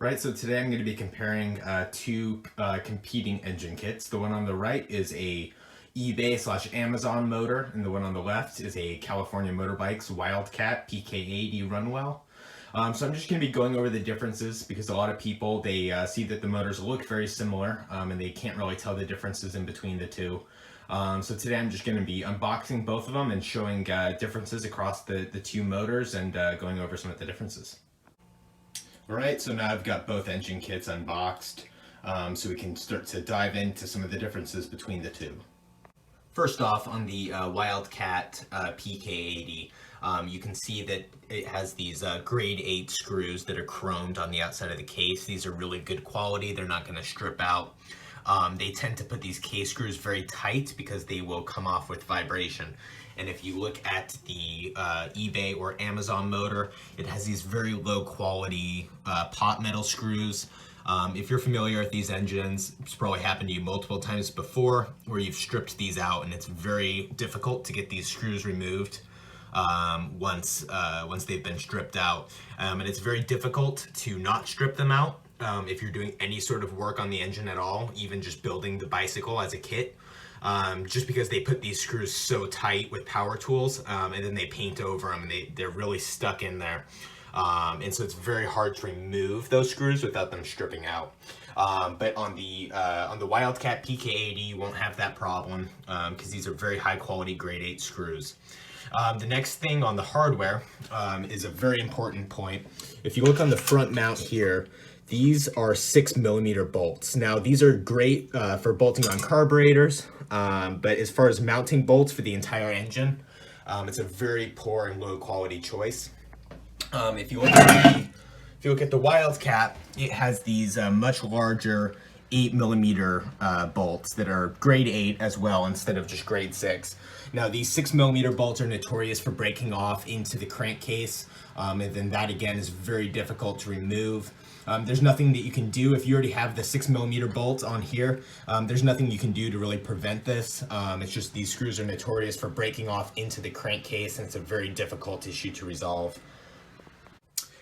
Right, so today I'm going to be comparing two competing engine kits. The one on the right is a eBay/Amazon motor, and the one on the left is a California Motorbikes Wildcat PK80 Runwell. So I'm just going to be going over the differences because a lot of people, they see that the motors look very similar and they can't really tell the differences in between the two. So today I'm just going to be unboxing both of them and showing differences across the two motors and going over some of the differences. Alright, so now I've got both engine kits unboxed, so we can start to dive into some of the differences between the two. First off, on the Wildcat PK80, you can see that it has these grade 8 screws that are chromed on the outside of the case. These are really good quality, they're not going to strip out. They tend to put these case screws very tight because they will come off with vibration. And if you look at the eBay or Amazon motor, it has these very low quality pot metal screws. If you're familiar with these engines, it's probably happened to you multiple times before where you've stripped these out and it's very difficult to get these screws removed once they've been stripped out. And it's very difficult to not strip them out if you're doing any sort of work on the engine at all, even just building the bicycle as a kit. Just because they put these screws so tight with power tools and then they paint over them and they're really stuck in there. And so it's very hard to remove those screws without them stripping out. But on the Wildcat PK80, you won't have that problem because these are very high quality grade 8 screws. The next thing on the hardware is a very important point. If you look on the front mount here, these are 6mm bolts. Now these are great for bolting on carburetors, but as far as mounting bolts for the entire engine, it's a very poor and low quality choice. If you look at the Wildcat, it has these much larger 8mm bolts that are grade 8 as well instead of just grade 6. Now these 6mm bolts are notorious for breaking off into the crankcase, and then that again is very difficult to remove. There's nothing that you can do if you already have the 6mm bolts on here. There's nothing you can do to really prevent this. It's just these screws are notorious for breaking off into the crankcase, and it's a very difficult issue to resolve.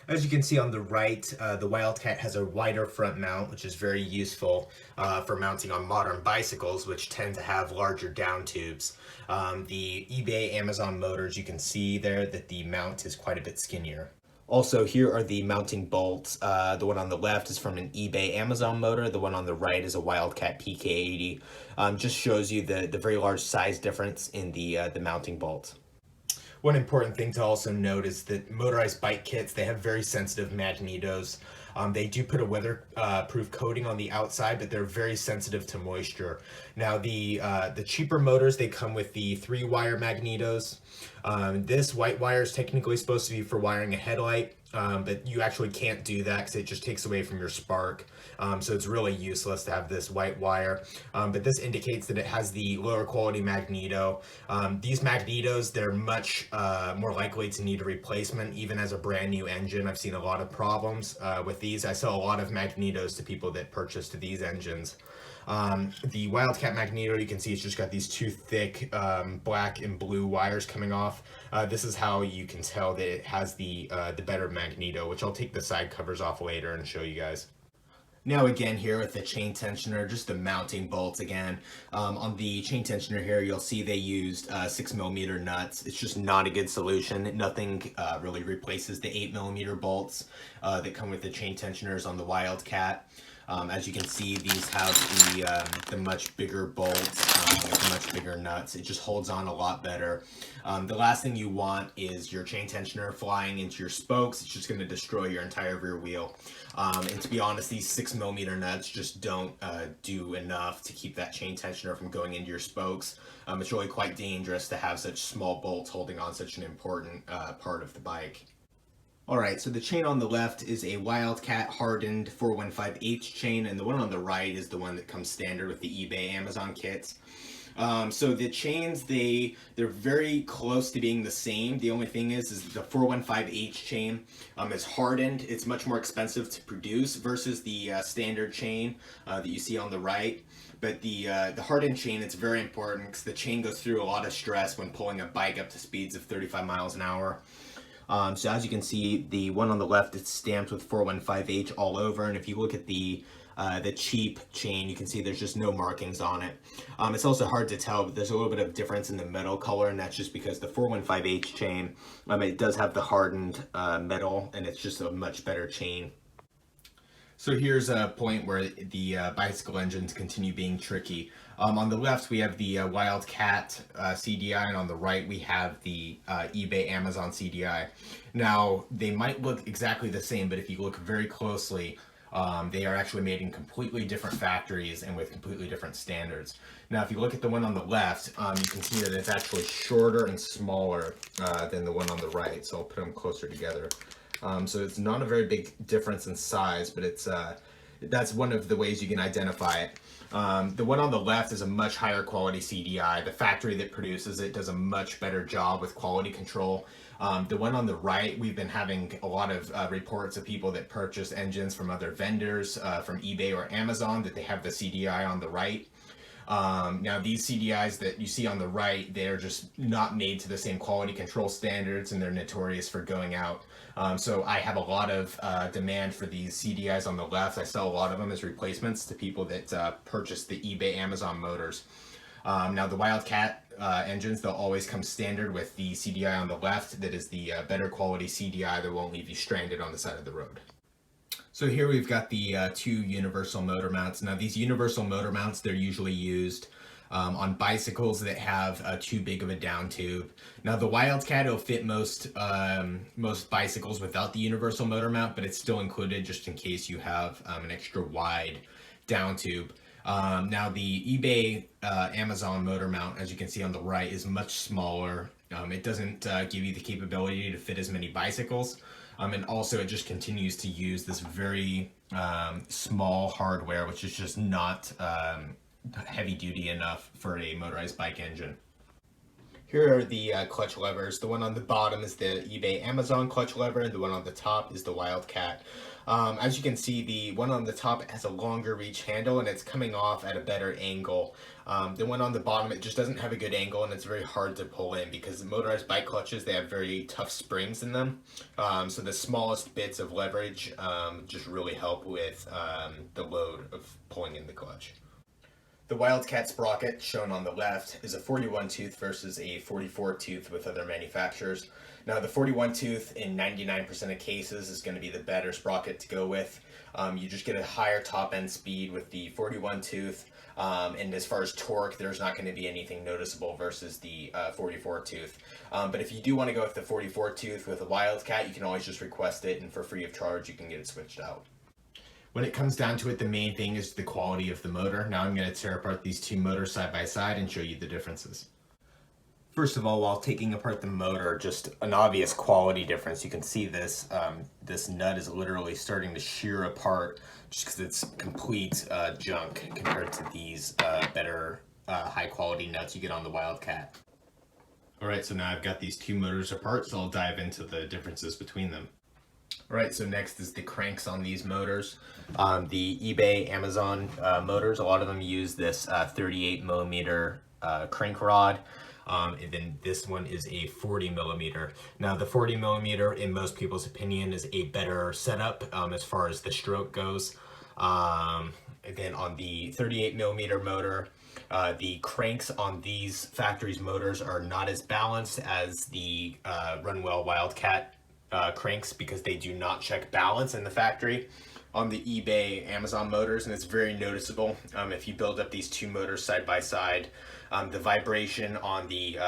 As you can see on the right, the Wildcat has a wider front mount, which is very useful for mounting on modern bicycles, which tend to have larger down tubes. The eBay Amazon motors, you can see there that the mount is quite a bit skinnier. Also, here are the mounting bolts. The one on the left is from an eBay Amazon motor. The one on the right is a Wildcat PK80. Just shows you the very large size difference in the mounting bolts. One important thing to also note is that motorized bike kits, they have very sensitive magnetos. They do put a weatherproof coating on the outside, but they're very sensitive to moisture. Now the cheaper motors, they come with the 3-wire magnetos. This white wire is technically supposed to be for wiring a headlight, but you actually can't do that because it just takes away from your spark. So it's really useless to have this white wire. But this indicates that it has the lower quality magneto. These magnetos, they're much more likely to need a replacement, even as a brand new engine. I've seen a lot of problems with these. I sell a lot of magnetos to people that purchased these engines. The Wildcat magneto, you can see it's just got these two thick black and blue wires coming off. This is how you can tell that it has the better magneto, which I'll take the side covers off later and show you guys. Now again here with the chain tensioner, just the mounting bolts again. On the chain tensioner here, you'll see they used 6mm nuts. It's just not a good solution. Nothing really replaces the 8mm bolts that come with the chain tensioners on the Wildcat. As you can see, these have the much bigger bolts, with much bigger nuts. It just holds on a lot better. The last thing you want is your chain tensioner flying into your spokes. It's just going to destroy your entire rear wheel. And to be honest, these 6mm nuts just don't do enough to keep that chain tensioner from going into your spokes. It's really quite dangerous to have such small bolts holding on such an important part of the bike. Alright, so the chain on the left is a Wildcat hardened 415H chain, and the one on the right is the one that comes standard with the eBay Amazon kits. So the chains, they're very close to being the same. The only thing is the 415H chain is hardened. It's much more expensive to produce versus the standard chain that you see on the right. But the hardened chain, it's very important because the chain goes through a lot of stress when pulling a bike up to speeds of 35 miles an hour. So as you can see, the one on the left is stamped with 415H all over, and if you look at the cheap chain, you can see there's just no markings on it. It's also hard to tell, but there's a little bit of difference in the metal color, and that's just because the 415H chain, it does have the hardened metal, and it's just a much better chain. So here's a point where the bicycle engines continue being tricky. On the left, we have the Wildcat CDI, and on the right, we have the eBay Amazon CDI. Now, they might look exactly the same, but if you look very closely, they are actually made in completely different factories and with completely different standards. Now, if you look at the one on the left, you can see that it's actually shorter and smaller than the one on the right. So I'll put them closer together. So it's not a very big difference in size, but it's that's one of the ways you can identify it. The one on the left is a much higher quality CDI. The factory that produces it does a much better job with quality control. The one on the right, we've been having a lot of reports of people that purchase engines from other vendors, from eBay or Amazon, that they have the CDI on the right. Now these CDIs that you see on the right, they're just not made to the same quality control standards, and they're notorious for going out. So I have a lot of demand for these CDIs on the left. I sell a lot of them as replacements to people that purchase the eBay Amazon motors. Now the Wildcat engines, they'll always come standard with the CDI on the left. That is the better quality CDI that won't leave you stranded on the side of the road. So here we've got the two universal motor mounts. Now these universal motor mounts, they're usually used on bicycles that have too big of a down tube. Now the Wildcat will fit most bicycles without the universal motor mount, but it's still included just in case you have an extra wide down tube. Now the eBay Amazon motor mount, as you can see on the right, is much smaller. It doesn't give you the capability to fit as many bicycles. And also it just continues to use this very small hardware, which is just not heavy duty enough for a motorized bike engine. Here are the clutch levers. The one on the bottom is the eBay Amazon clutch lever, and the one on the top is the Wildcat. As you can see, the one on the top has a longer reach handle, and it's coming off at a better angle. The one on the bottom, it just doesn't have a good angle, and it's very hard to pull in because the motorized bike clutches, they have very tough springs in them. So the smallest bits of leverage just really help with the load of pulling in the clutch. The Wildcat sprocket, shown on the left, is a 41 tooth versus a 44 tooth with other manufacturers. Now the 41 tooth in 99% of cases is going to be the better sprocket to go with. You just get a higher top end speed with the 41 tooth, and as far as torque, there's not going to be anything noticeable versus the 44 tooth. But if you do want to go with the 44 tooth with a Wildcat, you can always just request it, and for free of charge you can get it switched out. When it comes down to it, the main thing is the quality of the motor. Now I'm going to tear apart these two motors side by side and show you the differences. First of all, while taking apart the motor, just an obvious quality difference. You can see this, this nut is literally starting to shear apart just because it's complete junk compared to these better high quality nuts you get on the Wildcat. Alright, so now I've got these two motors apart, so I'll dive into the differences between them. Alright, so next is the cranks on these motors. The eBay Amazon motors, a lot of them use this 38 millimeter crank rod. And then this one is a 40 millimeter. Now the 40 millimeter, in most people's opinion, is a better setup as far as the stroke goes. And then on the 38 millimeter motor, the cranks on these factories motors are not as balanced as the Runwell Wildcat cranks because they do not check balance in the factory on the eBay Amazon motors, and it's very noticeable. If you build up these two motors side by side, the vibration on the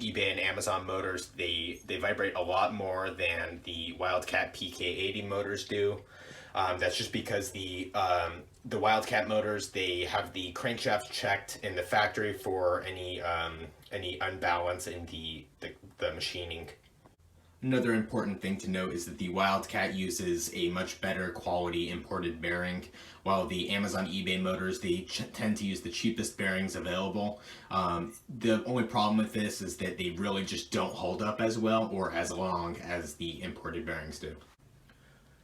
eBay and Amazon motors, they vibrate a lot more than the Wildcat PK80 motors do. That's just because the Wildcat motors, they have the crankshaft checked in the factory for any unbalance in the machining. Another important thing to note is that the Wildcat uses a much better quality imported bearing, while the Amazon eBay motors, they tend to use the cheapest bearings available. The only problem with this is that they really just don't hold up as well or as long as the imported bearings do.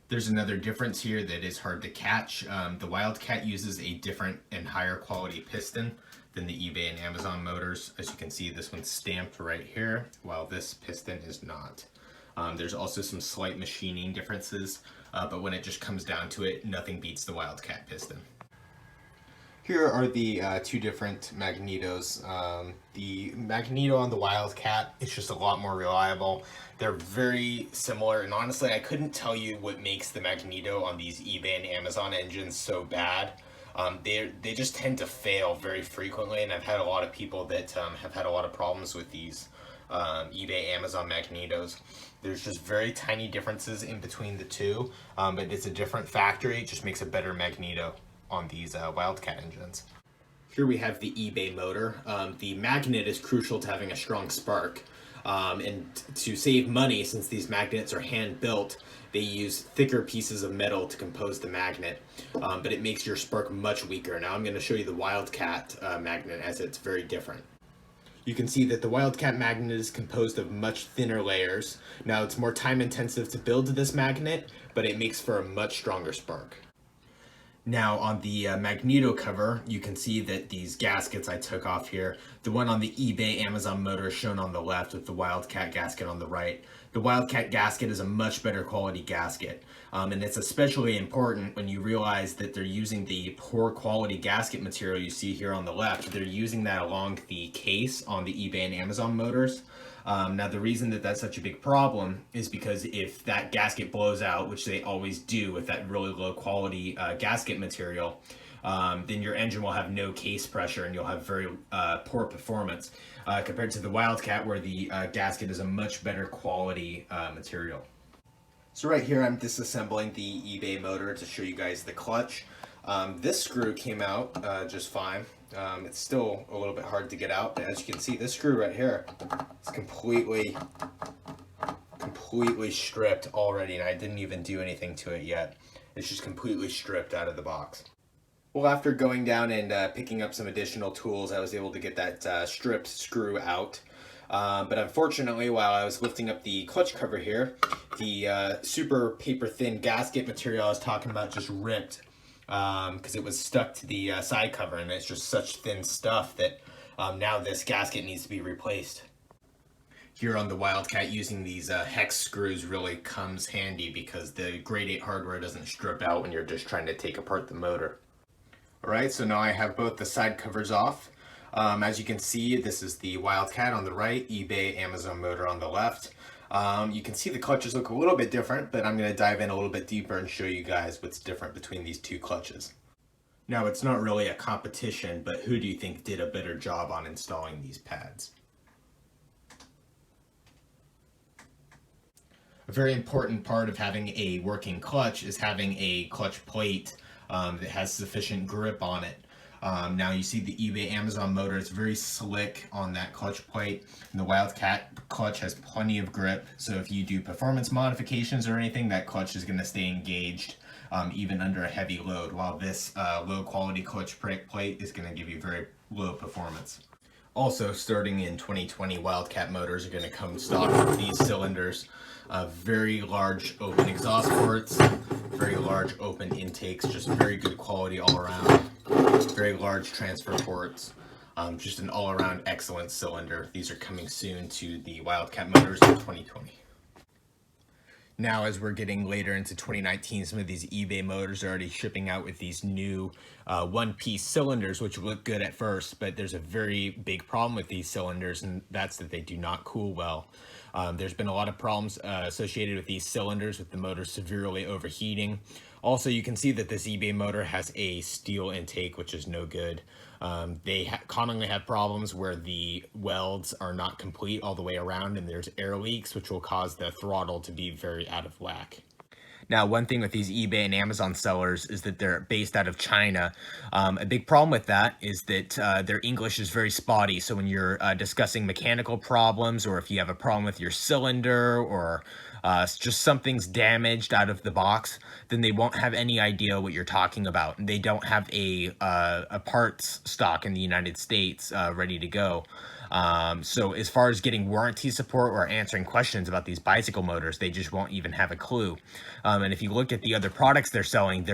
There's another difference here that is hard to catch. The Wildcat uses a different and higher quality piston than the eBay and Amazon motors. As you can see, this one's stamped right here, while this piston is not. There's also some slight machining differences, but when it just comes down to it, nothing beats the Wildcat piston. Here are the two different Magnetos. The Magneto on the Wildcat is just a lot more reliable. They're very similar, and honestly, I couldn't tell you what makes the Magneto on these eBay and Amazon engines so bad. They just tend to fail very frequently, and I've had a lot of people that have had a lot of problems with these eBay, Amazon Magnetos. There's just very tiny differences in between the two, but it's a different factory. It just makes a better Magneto on these Wildcat engines. Here we have the eBay motor. The magnet is crucial to having a strong spark. And to save money, since these magnets are hand built, they use thicker pieces of metal to compose the magnet, but it makes your spark much weaker. Now I'm going to show you the Wildcat magnet, as it's very different. You can see that the Wildcat magnet is composed of much thinner layers. Now it's more time intensive to build this magnet, but it makes for a much stronger spark. Now on the Magneto cover, you can see that these gaskets I took off here, the one on the eBay Amazon motor is shown on the left with the Wildcat gasket on the right. The Wildcat gasket is a much better quality gasket, and it's especially important when you realize that they're using the poor quality gasket material you see here on the left. They're using that along the case on the eBay and Amazon motors. Now the reason that that's such a big problem is because if that gasket blows out, which they always do with that really low quality gasket material, then your engine will have no case pressure and you'll have very poor performance compared to the Wildcat, where the gasket is a much better quality material. So right here I'm disassembling the eBay motor to show you guys the clutch. This screw came out just fine. It's still a little bit hard to get out, but as you can see, this screw right here is completely stripped already, and I didn't even do anything to it yet. It's just completely stripped out of the box. Well, after going down and picking up some additional tools, I was able to get that stripped screw out. But unfortunately, while I was lifting up the clutch cover here, the super paper thin gasket material I was talking about just ripped, because it was stuck to the side cover, and it's just such thin stuff that now this gasket needs to be replaced. Here on the Wildcat, using these hex screws really comes handy because the grade 8 hardware doesn't strip out when you're just trying to take apart the motor. Alright, so now I have both the side covers off. As you can see, this is the Wildcat on the right, eBay, Amazon motor on the left. You can see the clutches look a little bit different, but I'm going to dive in a little bit deeper and show you guys what's different between these two clutches. Now, it's not really a competition, but who do you think did a better job on installing these pads? A very important part of having a working clutch is having a clutch plate that has sufficient grip on it. Now you see the eBay Amazon motor is very slick on that clutch plate, and the Wildcat clutch has plenty of grip, so if you do performance modifications or anything, that clutch is going to stay engaged even under a heavy load, while this low quality clutch plate is going to give you very low performance. Also, starting in 2020, Wildcat motors are going to come stock with these cylinders. Very large open exhaust ports, very large open intakes, just very good quality all around. Very large transfer ports, just an all-around excellent cylinder. These are coming soon to the Wildcat motors in 2020. Now, as we're getting later into 2019, some of these eBay motors are already shipping out with these new one-piece cylinders, which look good at first, but there's a very big problem with these cylinders, and that's that they do not cool well. There's been a lot of problems associated with these cylinders, with the motor severely overheating. Also, you can see that this eBay motor has a steel intake, which is no good. They commonly have problems where the welds are not complete all the way around, and there's air leaks, which will cause the throttle to be very out of whack. Now, one thing with these eBay and Amazon sellers is that they're based out of China. A big problem with that is that their English is very spotty. So when you're discussing mechanical problems, or if you have a problem with your cylinder or Just something's damaged out of the box, then they won't have any idea what you're talking about. They don't have a parts stock in the United States ready to go. So as far as getting warranty support or answering questions about these bicycle motors, they just won't even have a clue. And if you look at the other products they're selling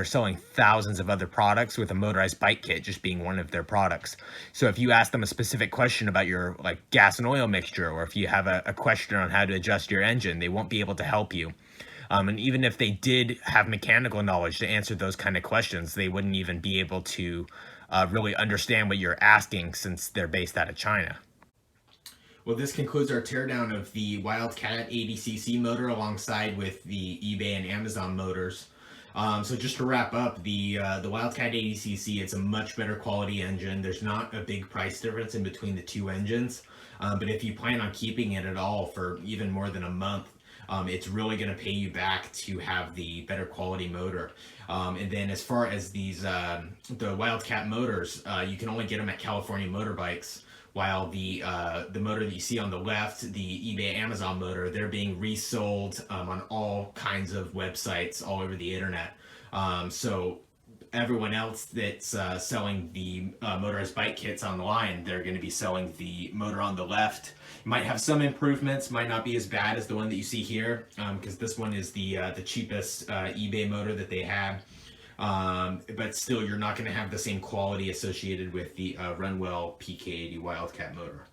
thousands of other products, with a motorized bike kit just being one of their products. So if you ask them a specific question about your like gas and oil mixture, or if you have a question on how to adjust your engine, they won't be able to help you. And even if they did have mechanical knowledge to answer those kind of questions, they wouldn't even be able to really understand what you're asking, since they're based out of China. Well, this concludes our teardown of the Wildcat 80cc motor alongside with the eBay and Amazon motors. So just to wrap up, the Wildcat 80cc, it's a much better quality engine. There's not a big price difference in between the two engines, but if you plan on keeping it at all for even more than a month, it's really going to pay you back to have the better quality motor. And then as far as these the Wildcat motors, you can only get them at California Motorbikes. While the motor that you see on the left, the eBay Amazon motor, they're being resold on all kinds of websites all over the internet. So everyone else that's selling the motorized bike kits online, they're going to be selling the motor on the left. Might have some improvements, might not be as bad as the one that you see here, because this one is the cheapest eBay motor that they have. But still, you're not going to have the same quality associated with the Runwell PK80 Wildcat motor.